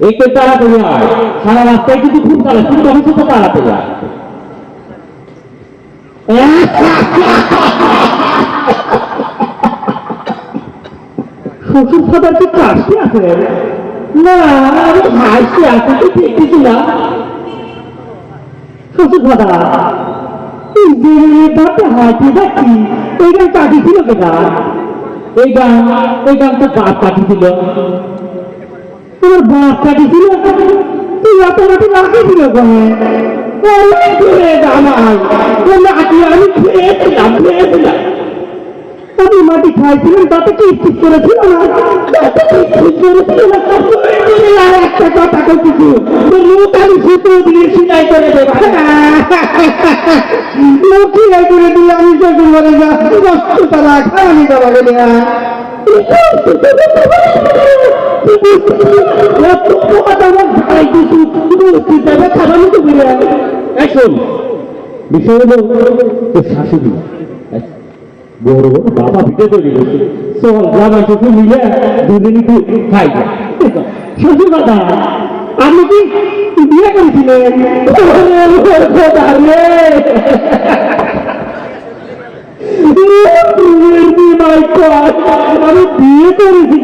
একটু তাড়াতাড়ি আয়, সারা রাস্তায় কিন্তু খুব চালাচ্ছি, তবে তো তাড়াতাড়ি আয়। শ্বশুর ফাদার কি কাশি আছে? না, আমি হাসি আছে তো দেখতেছি না। শ্বশুর ফাদার হাঁটি যাচ্ছি, এই গান কাটিছিল কেটা? এই গান তো বাপ কাটিছিল। তোমার বাপ কাটিছিল? তুই অত মাটি রাখিছিল আমি খেয়েছিলাম। আমি মাটি খাইছিলাম, তাতে কি ঠিক করেছিল না? একটা কথা কিছু মুখ আমি সূত্র দিয়ে সিলাই করে দেবা, মুখ সিলাই করে দিলে আমি শ্বশুর ঘরে যাচ্ছি, তারা খাওয়ানি দেওয়া দেওয়া। বিষয় হলো তোর শাশুড়ি বড় বড় বাবা ভিটে তৈরি করছে, চল জামাই শ্বশুর মিলে দুদিনই খাই। শ্বশুর দাদা আপনি কি বিয়ে করেছিলেন? আমি বিয়ে করেছি,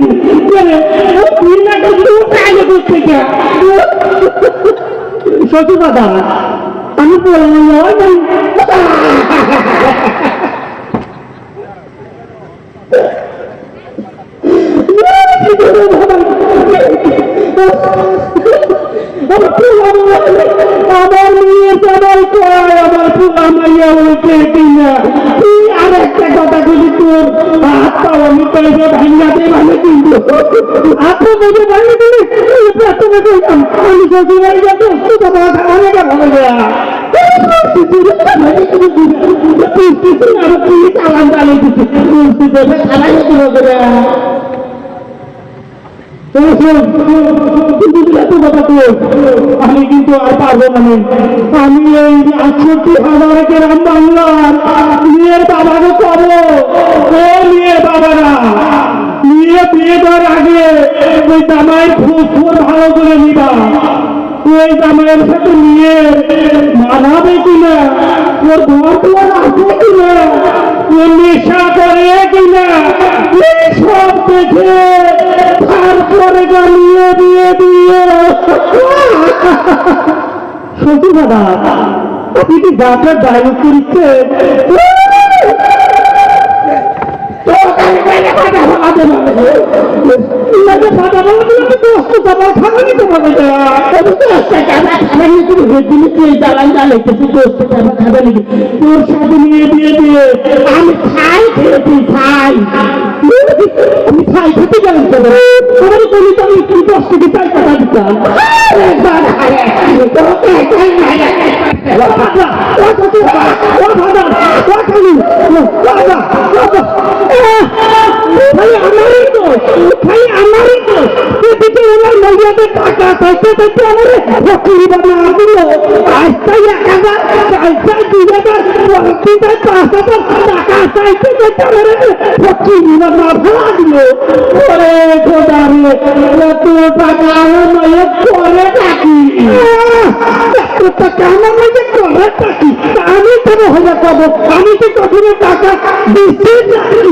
শ্বশুর দাদা আমি বললাম আমার মেয়ে সবাই কয় আমার পোলা মাইয়া বলছে কিনা। তুই আর একটা কথা বলি, তোর হাত পাও আমি পয়সা ভাঙাতে ভালো, কিন্তু আপনি পয়সা ভাঙে দিলে প্রথমে বললাম আমি শ্বশুর বাড়ি যাতে তোমার খাওয়ানোটা ভালো দেয়া চালান চালিয়ে দিচ্ছে খারাই হতে হবে। আমি কিন্তু আর পারবো না, আমি এই ৬৮,০০০ গ্রাম বাংলার মেয়ের বাবাকে পাবো। মেয়ের বাবারা মেয়ে বিয়ে দেওয়ার আগে ওই জামাইয়ের খোঁজ ভালো করে নিবা। ওই জামাইয়ের সাথে নিয়ে মানাবে কিনা, ওর ঘর দুয়ার আছে কিনা, ও নেশা করে কিনা, সব দেখে তারপরে গালিয়ে দিয়ে দিয়ে। শ্বশুর দাদা আপনি কি যাত্রার ডায়লগ করিচ্ছে? তোর সাথে নিয়ে দিয়ে দিয়ে আমি খাই খেয়েছি, খাই আমি খাই খেতে গেলাম। আমার বলি তো আমি একটু 10 থেকে 4 টাকা দিতাম। টাকা চাইতে চাইতে আমার ফকির বানা দিল। আজটাই ১,০০০, আজটাই ২,০০০, ৫,০০০ টাকা চাইতে চাইতে আমার ফকির বানা ভাড়া দিল। ওরে খোদা রে, এত টাকা আমার মায়ের করে থাকি, এত টাকা আমার মায়ের করে থাকি, আমি কেন হয়ে পাবো? আমি তো কখনো টাকা দিতে চাই।